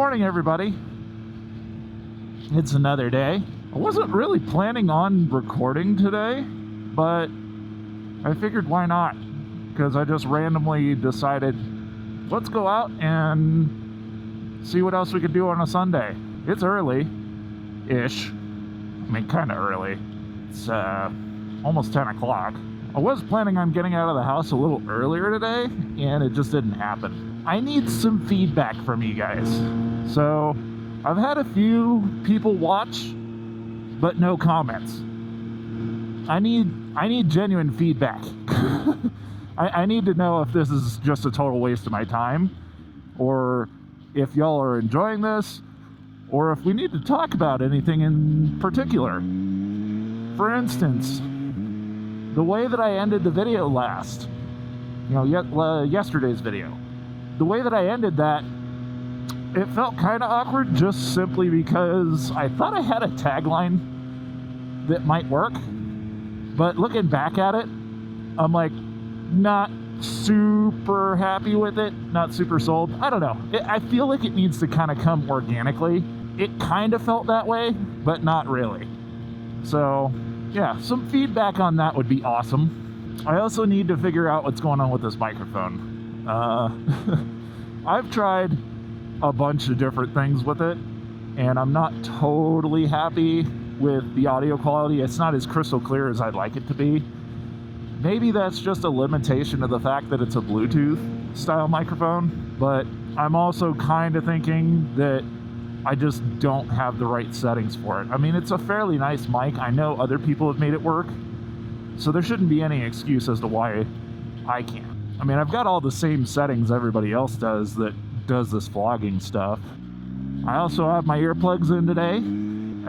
morning, everybody. It's another day. I wasn't really planning on recording today, but I figured why not? Because I just randomly decided, let's go out and see what else we could do on a Sunday. It's early-ish. I mean, kind of early. It's almost 10 o'clock. I was planning on getting out of the house a little earlier today, and it just didn't happen. I need some feedback from you guys. So, I've had a few people watch, but no comments. I need genuine feedback. I need to know if this is just a total waste of my time, or if y'all are enjoying this, or if we need to talk about anything in particular. For instance, the way that I ended the video last, yesterday's video, the way that I ended that, it felt kind of awkward just simply because I thought I had a tagline that might work, but looking back at it, I'm like, not super happy with it, not super sold. I don't know. I feel like it needs to kind of come organically. It kind of felt that way, but not really. So, yeah, some feedback on that would be awesome. I also need to figure out what's going on with this microphone. I've tried a bunch of different things with it, and I'm not totally happy with the audio quality. It's not as crystal clear as I'd like it to be. Maybe that's just a limitation of the fact that it's a Bluetooth style microphone, but I'm also kind of thinking that I just don't have the right settings for it. I mean, it's a fairly nice mic. I know other people have made it work, so there shouldn't be any excuse as to why I can't. I mean, I've got all the same settings everybody else does that does this vlogging stuff. I also have my earplugs in today,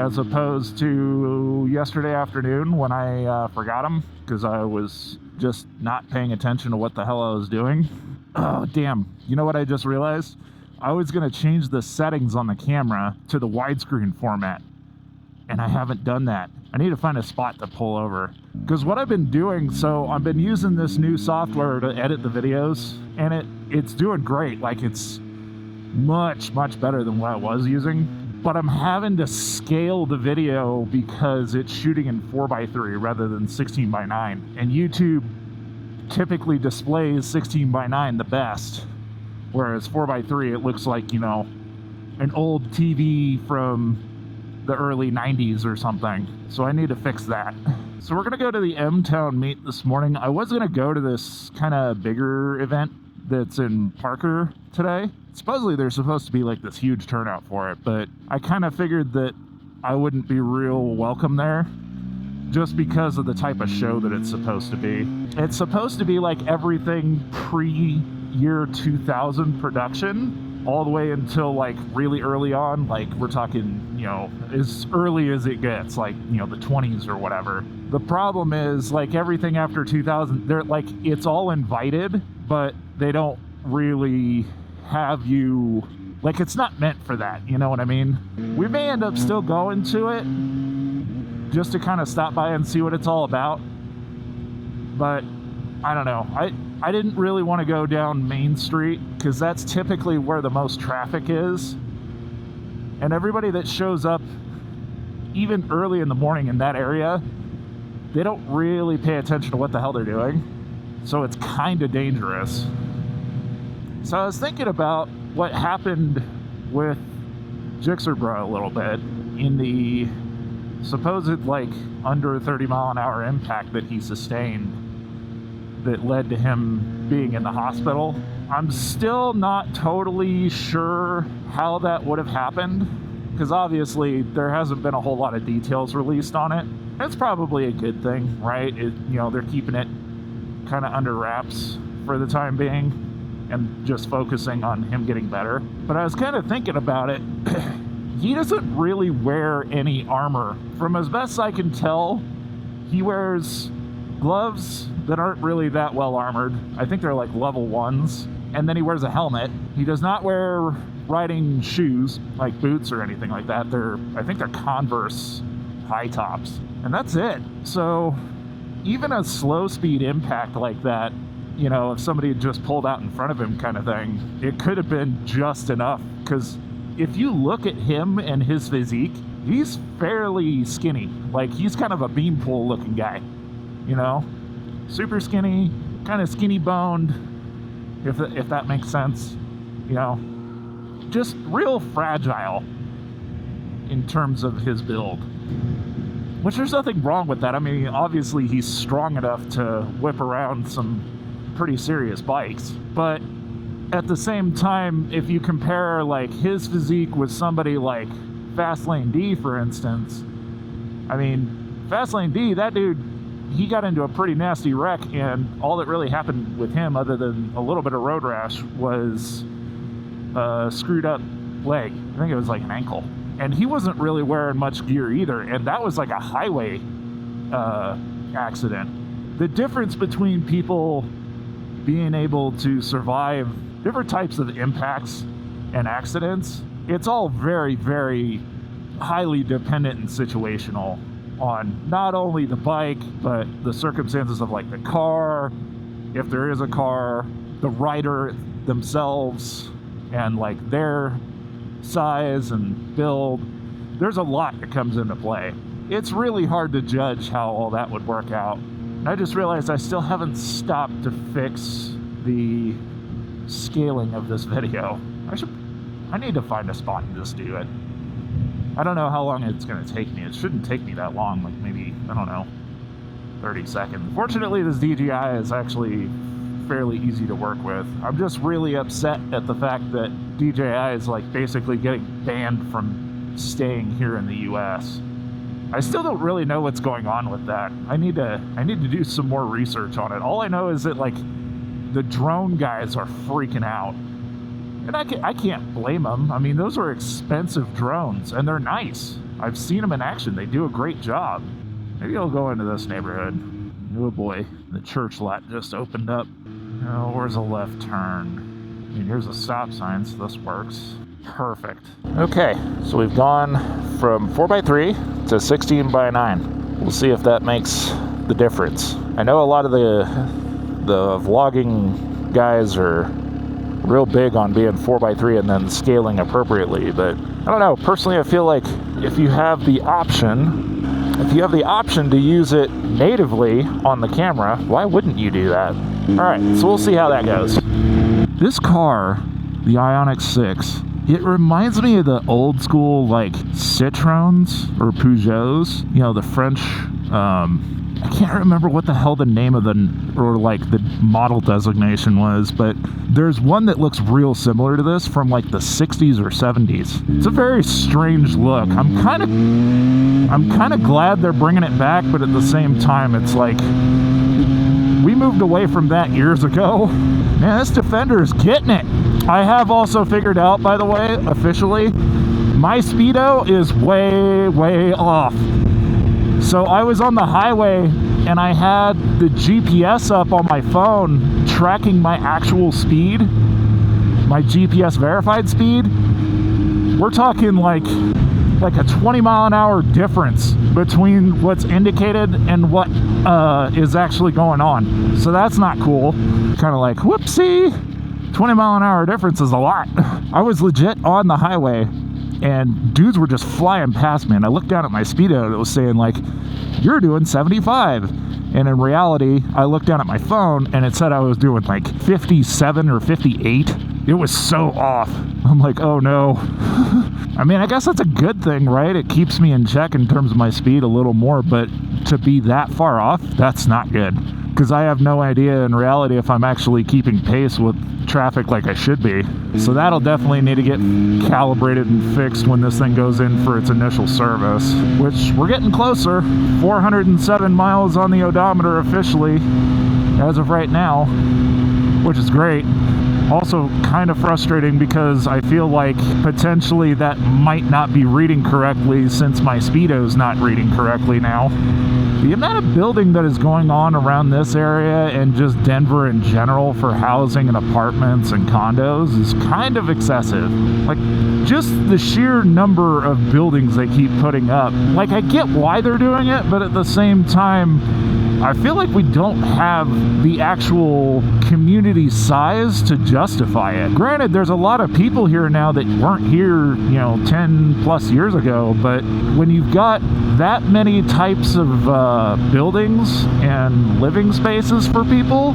as opposed to yesterday afternoon when I forgot them because I was just not paying attention to what the hell I was doing. Oh, damn. You know what I just realized? I was going to change the settings on the camera to the widescreen format, and I haven't done that. I need to find a spot to pull over. Because what I've been doing, so I've been using this new software to edit the videos, and it's doing great. Like, it's much, much better than what I was using. But I'm having to scale the video because it's shooting in 4:3 rather than 16:9. And YouTube typically displays 16:9 the best. Whereas 4:3, it looks like, an old TV from the early 90s or something. So I need to fix that. So we're going to go to the M-Town meet this morning. I was going to go to this kind of bigger event that's in Parker today. Supposedly there's supposed to be like this huge turnout for it, but I kind of figured that I wouldn't be real welcome there just because of the type of show that it's supposed to be. It's supposed to be like everything pre-year 2000 production, all the way until like really early on. Like we're talking, as early as it gets, like, the 20s or whatever. The problem is like everything after 2000, they're like, it's all invited, but they don't really have you, like, it's not meant for that, you know what I mean? We may end up still going to it just to kind of stop by and see what it's all about, but I don't know. I didn't really want to go down Main Street because that's typically where the most traffic is, and everybody that shows up even early in the morning in that area, they don't really pay attention to what the hell they're doing, so it's kind of dangerous. So I was thinking about what happened with Jixerbro a little bit in the supposed like under 30 mile an hour impact that he sustained that led to him being in the hospital. I'm still not totally sure how that would have happened, because obviously there hasn't been a whole lot of details released on it. It's probably a good thing, right? They're keeping it kind of under wraps for the time being and just focusing on him getting better. But I was kind of thinking about it. He doesn't really wear any armor. From as best I can tell, he wears gloves that aren't really that well armored. I think they're like level 1s. And then he wears a helmet. He does not wear riding shoes, like boots or anything like that. I think they're Converse high tops. And that's it. So even a slow speed impact like that, if somebody had just pulled out in front of him kind of thing, it could have been just enough, because if you look at him and his physique, he's fairly skinny. Like, he's kind of a beanpole looking guy, you know? Super skinny, kind of skinny boned, if that makes sense, you know? Just real fragile in terms of his build. Which there's nothing wrong with that. I mean, obviously he's strong enough to whip around some pretty serious bikes. But at the same time, if you compare like his physique with somebody like Fastlane D, for instance, I mean, Fastlane D, that dude, he got into a pretty nasty wreck, and all that really happened with him, other than a little bit of road rash, was a screwed up leg. I think it was like an ankle. And he wasn't really wearing much gear either, and that was like a highway accident. The difference between people being able to survive different types of impacts and accidents, it's all very, very highly dependent and situational on not only the bike, but the circumstances of like the car, if there is a car, the rider themselves, and like their size and build. There's a lot that comes into play. It's really hard to judge how all that would work out. And I just realized I still haven't stopped to fix the scaling of this video. I need to find a spot and just do it. I don't know how long it's going to take me. It shouldn't take me that long, like maybe, I don't know, 30 seconds. Fortunately, this DJI is actually fairly easy to work with. I'm just really upset at the fact that DJI is like basically getting banned from staying here in the US. I still don't really know what's going on with that. I need to do some more research on it. All I know is that like the drone guys are freaking out. And I can't blame them. I mean, those are expensive drones, and they're nice. I've seen them in action. They do a great job. Maybe I'll go into this neighborhood. Oh boy, the church lot just opened up. Oh, where's a left turn? I mean, here's a stop sign, so this works. Perfect. Okay, so we've gone from 4x3 to 16x9. We'll see if that makes the difference. I know a lot of the vlogging guys are real big on being 4x3 and then scaling appropriately, but I don't know. Personally, I feel like if you have the option to use it natively on the camera, why wouldn't you do that? All right, so we'll see how that goes. This car, the Ioniq 6, it reminds me of the old school like Citroens or Peugeots, you know, the French, I can't remember what the hell the name of the model designation was, but there's one that looks real similar to this from like the 60s or 70s. It's a very strange look. I'm kind of glad they're bringing it back, but at the same time, it's like we moved away from that years ago. Man, this Defender is getting it. I have also figured out, by the way, officially, my speedo is way, way off. So I was on the highway and I had the GPS up on my phone tracking my actual speed, my GPS verified speed. We're talking like a 20-mile-an-hour difference between what's indicated and what is actually going on. So that's not cool. Kind of like, whoopsie, 20-mile-an-hour difference is a lot. I was legit on the highway and dudes were just flying past me, and I looked down at my speedo and it was saying like, you're doing 75. And in reality, I looked down at my phone and it said I was doing like 57 or 58. It was so off. I'm like, oh no. I mean, I guess that's a good thing, right? It keeps me in check in terms of my speed a little more, but to be that far off, that's not good. Because I have no idea in reality if I'm actually keeping pace with traffic like I should be. So that'll definitely need to get calibrated and fixed when this thing goes in for its initial service, which we're getting closer. 407 miles on the odometer officially as of right now, which is great. Also kind of frustrating because I feel like potentially that might not be reading correctly since my speedo's not reading correctly now. The amount of building that is going on around this area and just Denver in general for housing and apartments and condos is kind of excessive. Like, just the sheer number of buildings they keep putting up. Like, I get why they're doing it, but at the same time, I feel like we don't have the actual community size to justify it. Granted, there's a lot of people here now that weren't here, 10 plus years ago, but when you've got that many types of buildings and living spaces for people,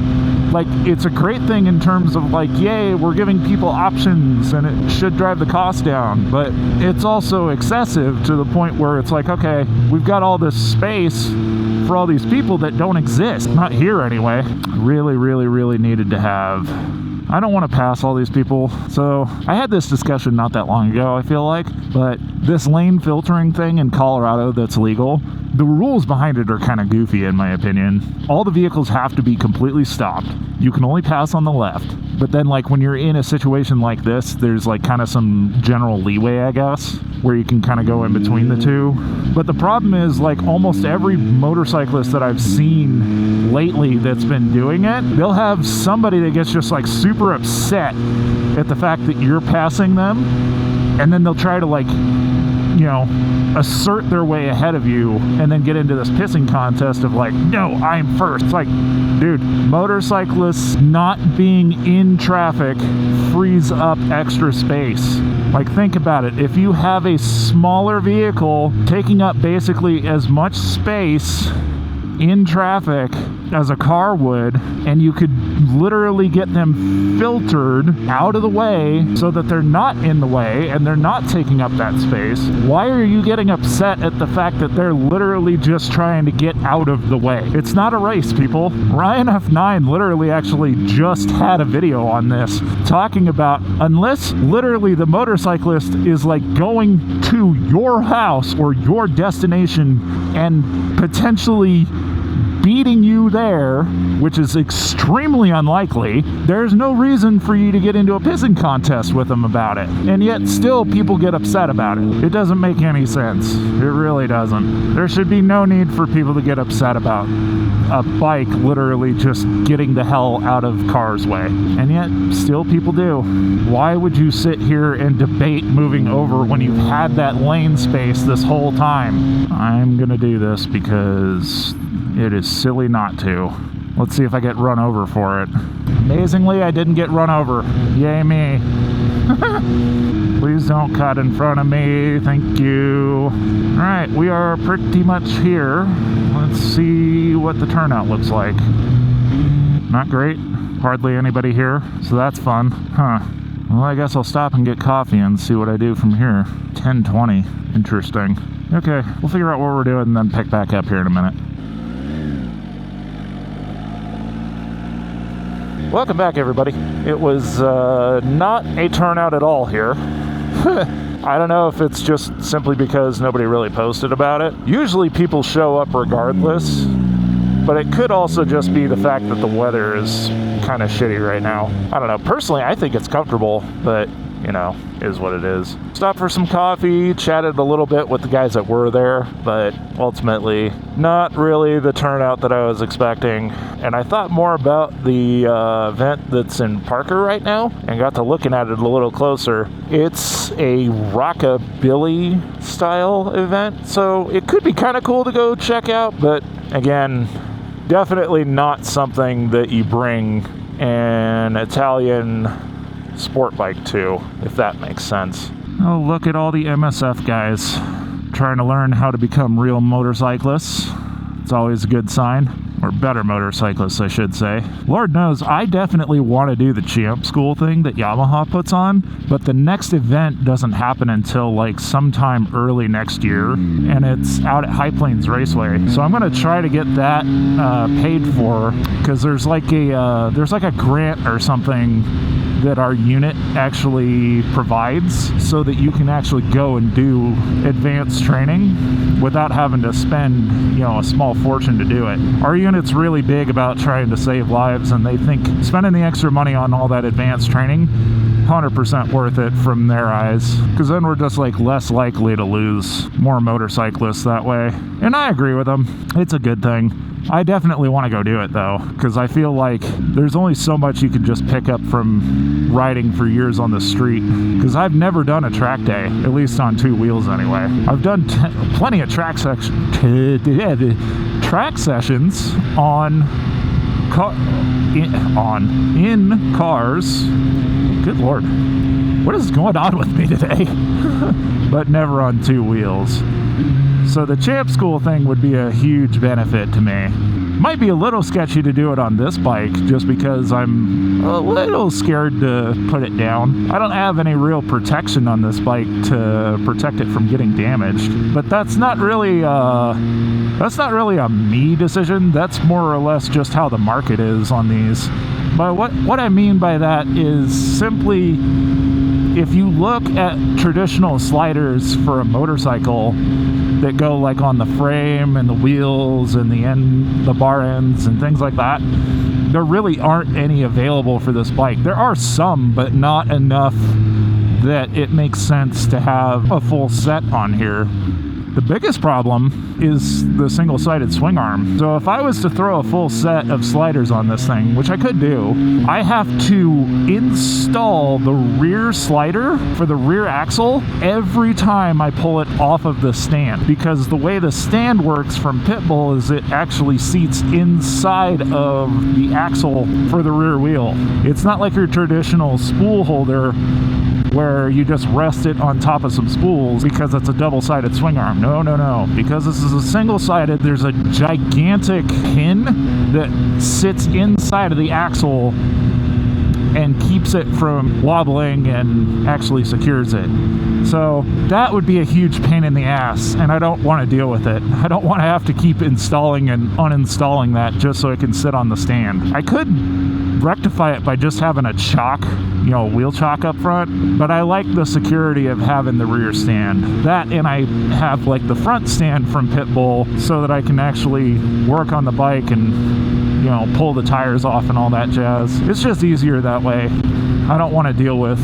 like, it's a great thing in terms of, like, yay, we're giving people options and it should drive the cost down, but it's also excessive to the point where it's like, okay, we've got all this space for all these people that don't exist, not here anyway. Really, really, really needed to have. I don't want to pass all these people. So I had this discussion not that long ago, I feel like, but this lane filtering thing in Colorado that's legal, the rules behind it are kind of goofy in my opinion. All the vehicles have to be completely stopped. You can only pass on the left. But then, like, when you're in a situation like this, there's like kind of some general leeway, I guess, where you can kind of go in between the two. But the problem is, like, almost every motorcyclist that I've seen lately that's been doing it, they'll have somebody that gets just like super upset at the fact that you're passing them, and then they'll try to, like, assert their way ahead of you and then get into this pissing contest of like, no, I'm first. It's like, dude, motorcyclists not being in traffic frees up extra space. Like, think about it. If you have a smaller vehicle taking up basically as much space in traffic as a car would, and you could literally get them filtered out of the way so that they're not in the way and they're not taking up that space, why are you getting upset at the fact that they're literally just trying to get out of the way? It's not a race, people. Ryan F9 literally actually just had a video on this talking about, unless literally the motorcyclist is like going to your house or your destination and potentially beating you there, which is extremely unlikely, there's no reason for you to get into a pissing contest with them about it. And yet still people get upset about it. It doesn't make any sense. It really doesn't. There should be no need for people to get upset about a bike literally just getting the hell out of cars' way. And yet still people do. Why would you sit here and debate moving over when you've had that lane space this whole time? I'm gonna do this because it is silly not to. Let's see if I get run over for it. Amazingly, I didn't get run over. Yay me. Please don't cut in front of me. Thank you. Alright, we are pretty much here. Let's see what the turnout looks like. Not great. Hardly anybody here, so that's fun. Huh. Well, I guess I'll stop and get coffee and see what I do from here. 10:20. Interesting. Okay, we'll figure out what we're doing and then pick back up here in a minute. Welcome back, everybody. It was not a turnout at all here. I don't know if it's just simply because nobody really posted about it. Usually people show up regardless, but it could also just be the fact that the weather is kind of shitty right now. I don't know. Personally, I think it's comfortable, but is what it is. Stopped for some coffee, chatted a little bit with the guys that were there, but ultimately not really the turnout that I was expecting. And I thought more about the event that's in Parker right now and got to looking at it a little closer. It's a rockabilly style event, so it could be kind of cool to go check out, but again, definitely not something that you bring an Italian sport bike to, if that makes sense. Oh, look at all the MSF guys trying to learn how to become real motorcyclists. It's always a good sign. Or better motorcyclists, I should say. Lord knows, I definitely want to do the Champ School thing that Yamaha puts on, but the next event doesn't happen until like sometime early next year, and it's out at High Plains Raceway. So I'm going to try to get that paid for, because there's like a grant or something that our unit actually provides so that you can actually go and do advanced training without having to spend, a small fortune to do it. Our unit's really big about trying to save lives, and they think spending the extra money on all that advanced training 100% worth it from their eyes, because then we're just like less likely to lose more motorcyclists that way. And I agree with them. It's a good thing. I definitely want to go do it though, because I feel like there's only so much you can just pick up from riding for years on the street, because I've never done a track day, at least on two wheels anyway. I've done plenty of track track sessions on in cars. Good Lord, what is going on with me today? But never on two wheels. So the Champ School thing would be a huge benefit to me. Might be a little sketchy to do it on this bike just because I'm a little scared to put it down. I don't have any real protection on this bike to protect it from getting damaged. But that's not really a me decision. That's more or less just how the market is on these. But what I mean by that is simply, if you look at traditional sliders for a motorcycle that go like on the frame and the wheels and the bar ends and things like that, there really aren't any available for this bike. There are some, but not enough that it makes sense to have a full set on here. The biggest problem is the single-sided swing arm. So if I was to throw a full set of sliders on this thing, which I could do, I have to install the rear slider for the rear axle every time I pull it off of the stand. Because the way the stand works from Pitbull is it actually seats inside of the axle for the rear wheel. It's not like your traditional spool holder where you just rest it on top of some spools because it's a double-sided swing arm. No. Because this is a single-sided, there's a gigantic pin that sits inside of the axle and keeps it from wobbling and actually secures it. So that would be a huge pain in the ass, and I don't want to deal with it. I don't want to have to keep installing and uninstalling that just so it can sit on the stand. I could rectify it by just having a chock, a wheel chock up front, but I like the security of having the rear stand. That, and I have like the front stand from Pitbull so that I can actually work on the bike and pull the tires off and all that jazz. It's just easier that way. I don't want to deal with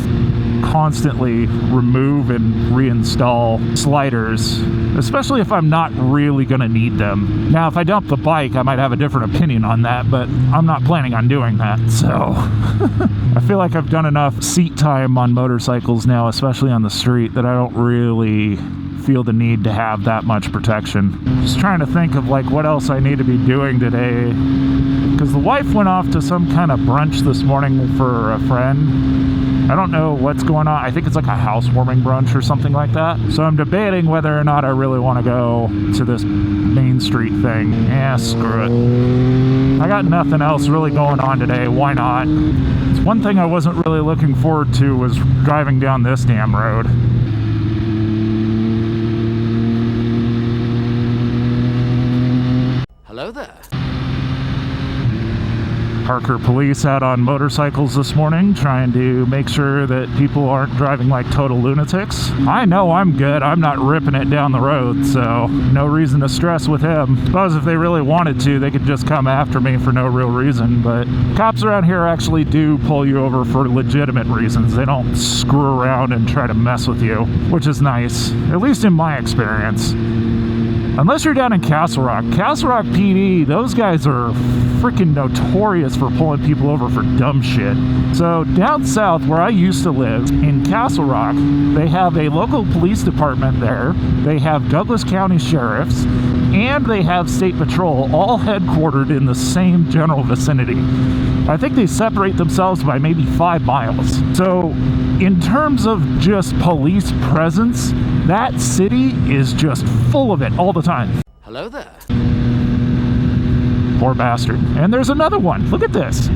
constantly remove and reinstall sliders, especially if I'm not really going to need them. Now, if I dump the bike, I might have a different opinion on that, but I'm not planning on doing that, so I feel like I've done enough seat time on motorcycles now, especially on the street, that I don't really feel the need to have that much protection. Just trying to think of like what else I need to be doing today, because the wife went off to some kind of brunch this morning for a friend. I don't know what's going on. I think it's like a housewarming brunch or something like that. So I'm debating whether or not I really want to go to this Main Street thing. Yeah, screw it. I got nothing else really going on today. Why not? It's one thing I wasn't really looking forward to was driving down this damn road. Hello there. Parker police out on motorcycles this morning trying to make sure that people aren't driving like total lunatics. I know I'm good. I'm not ripping it down the road, so no reason to stress with him. Suppose if they really wanted to, they could just come after me for no real reason, but cops around here actually do pull you over for legitimate reasons. They don't screw around and try to mess with you, which is nice, at least in my experience. Unless you're down in Castle Rock. Castle Rock PD, those guys are freaking notorious for pulling people over for dumb shit. So down south where I used to live, in Castle Rock, they have a local police department there. They have Douglas County sheriffs, and they have state patrol, all headquartered in the same general vicinity. I think they separate themselves by maybe 5 miles. So in terms of just police presence, that city is just full of it all the time. Hello there. Poor bastard. And there's another one. Look at this.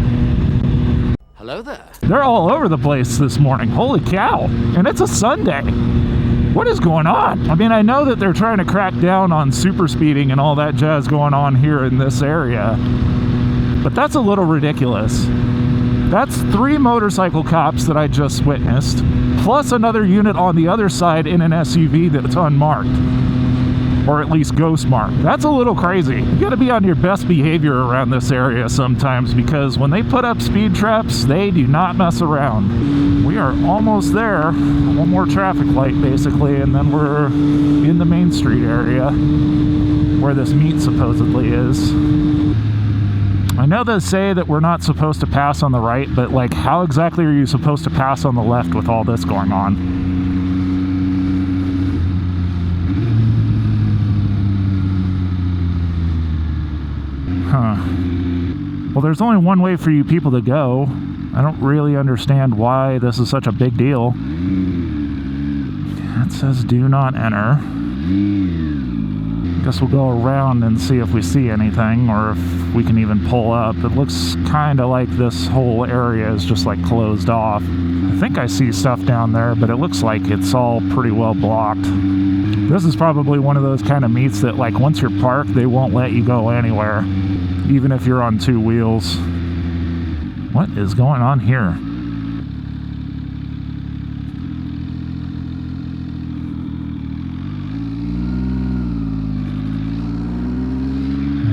Hello there. They're all over the place this morning. Holy cow. And it's a Sunday. What is going on? I mean, I know that they're trying to crack down on super speeding and all that jazz going on here in this area, but that's a little ridiculous. That's 3 motorcycle cops that I just witnessed, plus another unit on the other side in an SUV that's unmarked, or at least ghost marked. That's a little crazy. You gotta be on your best behavior around this area sometimes, because when they put up speed traps, they do not mess around. We are almost there. One more traffic light basically, and then we're in the Main Street area where this meet supposedly is. I know they say that we're not supposed to pass on the right, but like, how exactly are you supposed to pass on the left with all this going on? Well, there's only one way for you people to go. I don't really understand why this is such a big deal. It says do not enter. Guess we'll go around and see if we see anything, or if we can even pull up. It looks kind of like this whole area is just like closed off. I think I see stuff down there, but it looks like it's all pretty well blocked. This is probably one of those kind of meets that, like, once you're parked, they won't let you go anywhere, even if you're on two wheels. What is going on here?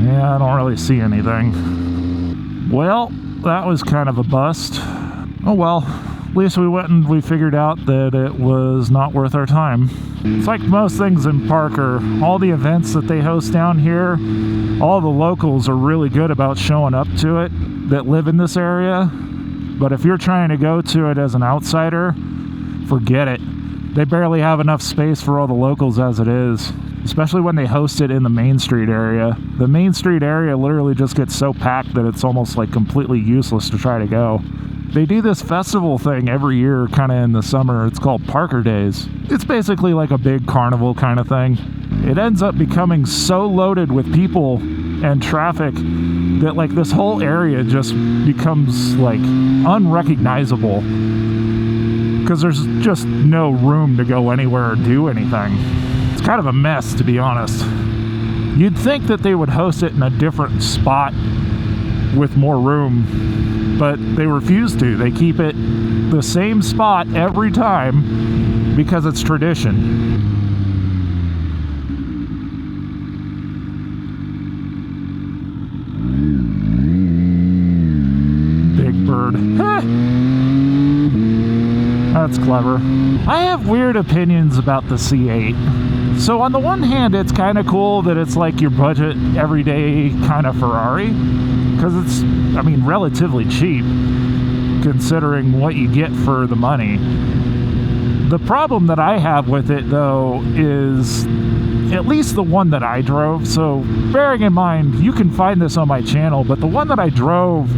Yeah, I don't really see anything. Well, that was kind of a bust. Oh well, at least we went and we figured out that it was not worth our time. It's like most things in Parker. All the events that they host down here, all the locals are really good about showing up to it that live in this area. But if you're trying to go to it as an outsider, forget it. They barely have enough space for all the locals as it is, especially when they host it in the Main Street area. The Main Street area literally just gets so packed that it's almost like completely useless to try to go. They do this festival thing every year kind of in the summer. It's called Parker Days. It's basically like a big carnival kind of thing. It ends up becoming so loaded with people and traffic that like this whole area just becomes like unrecognizable because there's just no room to go anywhere or do anything. It's kind of a mess, to be honest. You'd think that they would host it in a different spot with more room, but they refuse to. They keep it the same spot every time because it's tradition. Big bird. That's clever. I have weird opinions about the C8. So on the one hand, it's kind of cool that it's like your budget everyday kind of Ferrari, because it's, I mean, relatively cheap considering what you get for the money. The problem that I have with it, though, is at least the one that I drove. So bearing in mind, you can find this on my channel, but the one that I drove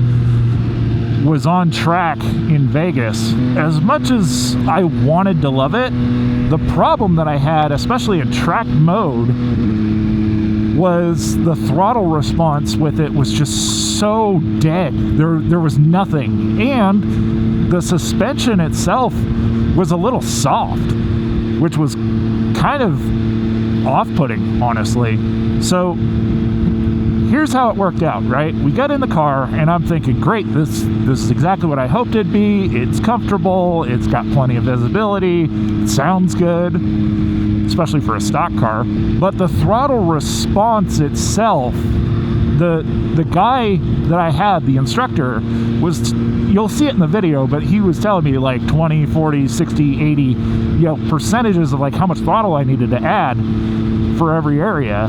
was on track in Vegas. As much as I wanted to love it, the problem that I had, especially in track mode, was the throttle response with it was just so dead. There was nothing. And the suspension itself was a little soft, which was kind of off-putting, honestly. So here's how it worked out, right? We got in the car and I'm thinking, great, this is exactly what I hoped it'd be. It's comfortable, it's got plenty of visibility, it sounds good, especially for a stock car. But the throttle response itself, the guy that I had, the instructor, was, you'll see it in the video, but he was telling me like 20, 40, 60, 80, you know, percentages of like how much throttle I needed to add for every area,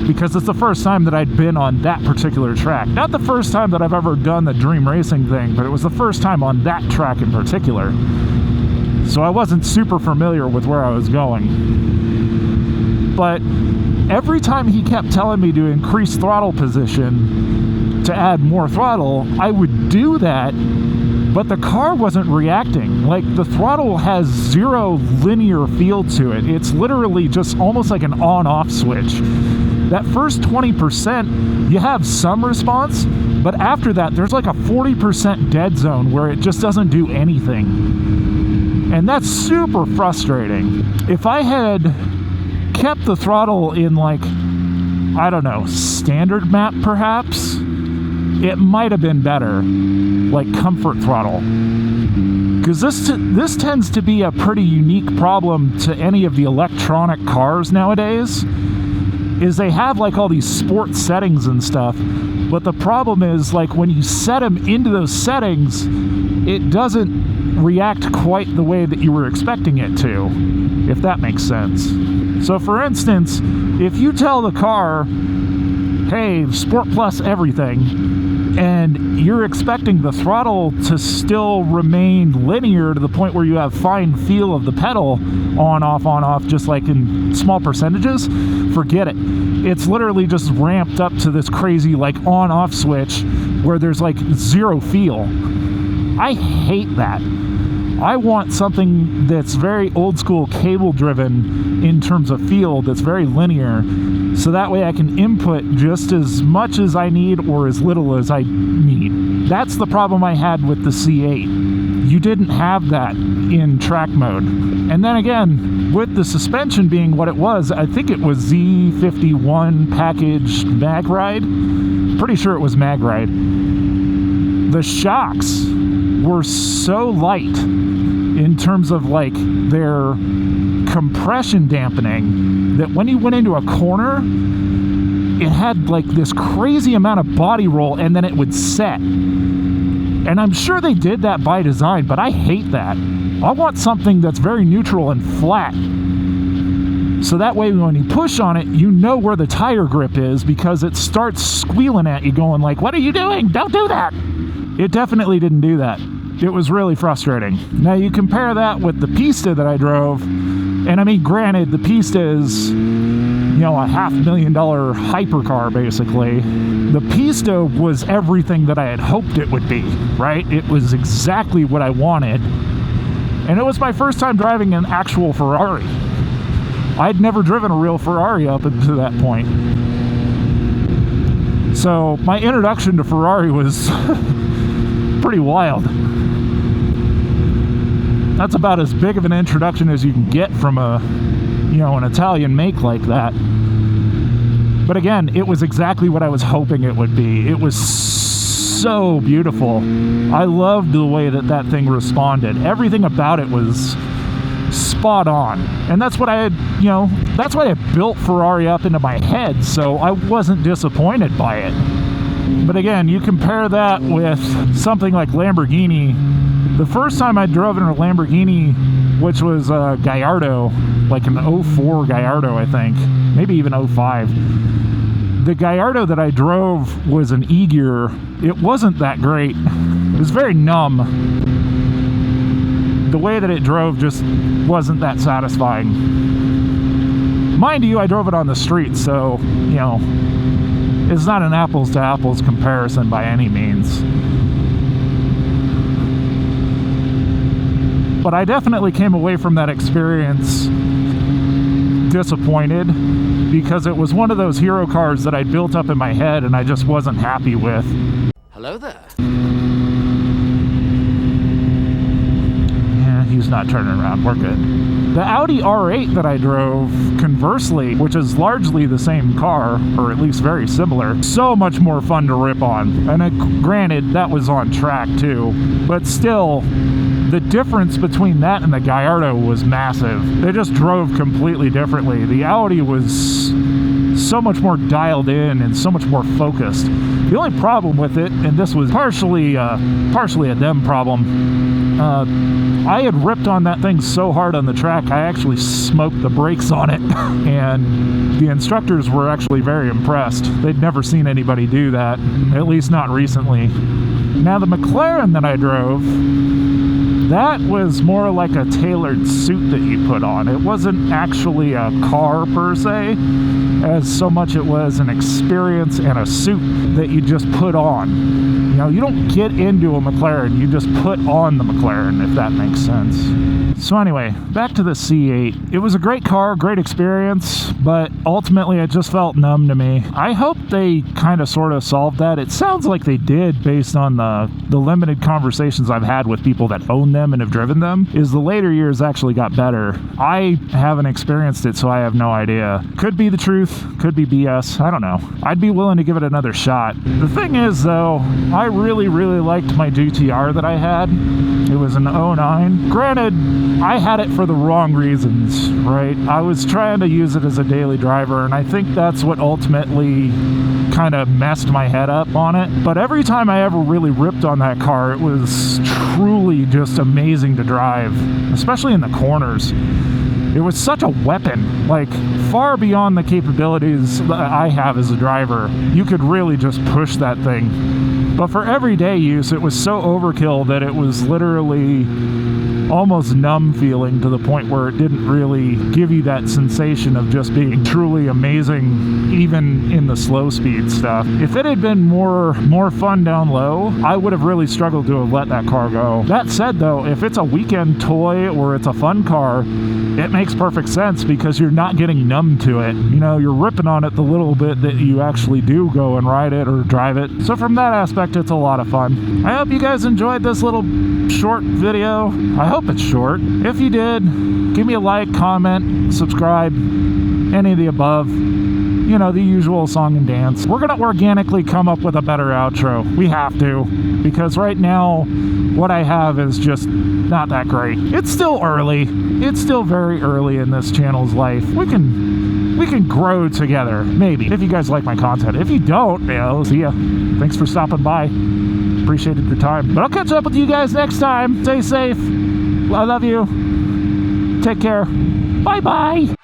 because it's the first time that I'd been on that particular track. Not the first time that I've ever done the Dream Racing thing, but it was the first time on that track in particular. So I wasn't super familiar with where I was going. But every time he kept telling me to increase throttle position to add more throttle, I would do that, but the car wasn't reacting. Like, the throttle has zero linear feel to it. It's literally just almost like an on-off switch. That first 20%, you have some response, but after that, there's like a 40% dead zone where it just doesn't do anything. And that's super frustrating. If I had kept the throttle in like, I don't know, standard map perhaps, it might have been better, like comfort throttle. Because this tends to be a pretty unique problem to any of the electronic cars nowadays, is they have like all these sports settings and stuff, but the problem is like when you set them into those settings, it doesn't react quite the way that you were expecting it to, if that makes sense. So for instance, if you tell the car, hey, Sport Plus everything, and you're expecting the throttle to still remain linear to the point where you have fine feel of the pedal on, off, just like in small percentages, forget it. It's literally just ramped up to this crazy like on-off switch where there's like zero feel. I hate that. I want something that's very old school cable driven in terms of feel, that's very linear, so that way I can input just as much as I need or as little as I need. That's the problem I had with the C8. You didn't have that in track mode. And then again, with the suspension being what it was, I think it was Z51 packaged MagRide. Pretty sure it was MagRide. The shocks were so light in terms of like their compression dampening that when you went into a corner, it had like this crazy amount of body roll and then it would set. And I'm sure they did that by design, but I hate that. I want something that's very neutral and flat. So that way when you push on it, you know where the tire grip is because it starts squealing at you going like, what are you doing? Don't do that. It definitely didn't do that. It was really frustrating. Now you compare that with the Pista that I drove, and I mean, granted, the Pista is, you know, a $500,000 hypercar basically. The Pista was everything that I had hoped it would be, right? It was exactly what I wanted. And it was my first time driving an actual Ferrari. I'd never driven a real Ferrari up until that point. So my introduction to Ferrari was pretty wild. That's about as big of an introduction as you can get from a, you know, an Italian make like that. But again, it was exactly what I was hoping it would be. It was so beautiful. I loved the way that that thing responded. Everything about it was spot on. And that's what I had, you know, that's why I built Ferrari up into my head, so I wasn't disappointed by it. But again, you compare that with something like Lamborghini. The first time I drove in a Lamborghini, which was a Gallardo, like an 04 Gallardo, I think, maybe even 05. The Gallardo that I drove was an E-Gear. It wasn't that great. It was very numb. The way that it drove just wasn't that satisfying. Mind you, I drove it on the street, so, you know, it's not an apples to apples comparison by any means. But I definitely came away from that experience disappointed because it was one of those hero cars that I built up in my head and I just wasn't happy with. Hello there. Yeah, he's not turning around. We're good. The Audi R8 that I drove, conversely, which is largely the same car, or at least very similar, so much more fun to rip on. And granted, that was on track too, but still, the difference between that and the Gallardo was massive. They just drove completely differently. The Audi was so much more dialed in and so much more focused. The only problem with it, and this was partially a them problem, I had ripped on that thing so hard on the track, I actually smoked the brakes on it. And the instructors were actually very impressed. They'd never seen anybody do that, at least not recently. Now the McLaren that I drove, that was more like a tailored suit that you put on. It wasn't actually a car per se, as so much it was an experience and a suit that you just put on. You know, you don't get into a McLaren, you just put on the McLaren, if that makes sense. So anyway, back to the C8. It was a great car, great experience, but ultimately it just felt numb to me. I hope they kind of sort of solved that. It sounds like they did based on the limited conversations I've had with people that own them and have driven them, is the later years actually got better. I haven't experienced it, so I have no idea. Could be the truth, could be BS, I don't know. I'd be willing to give it another shot. The thing is though, I really liked my GTR that I had. It was an 09. Granted, I had it for the wrong reasons, right? I was trying to use it as a daily driver, and I think that's what ultimately kind of messed my head up on it. But every time I ever really ripped on that car, it was truly just amazing to drive, especially in the corners. It was such a weapon, like far beyond the capability abilities that I have as a driver, you could really just push that thing. But for everyday use, it was so overkill that it was literally almost numb feeling, to the point where it didn't really give you that sensation of just being truly amazing, even in the slow speed stuff. If it had been more fun down low, I would have really struggled to have let that car go. That said though, if it's a weekend toy or it's a fun car, it makes perfect sense because you're not getting numb to it. You know, you're ripping on it the little bit that you actually do go and ride it or drive it. So from that aspect, it's a lot of fun. I hope you guys enjoyed this little short video. I hope it's short. If you did, give me a like, comment, subscribe, any of the above. You know, the usual song and dance. We're gonna organically come up with a better outro. We have to, because right now what I have is just not that great. It's still early. It's still very early in this channel's life. We can grow together, maybe, if you guys like my content. If you don't, you know, see ya. Thanks for stopping by. Appreciated your time. But I'll catch up with you guys next time. Stay safe. I love you. Take care. Bye-bye.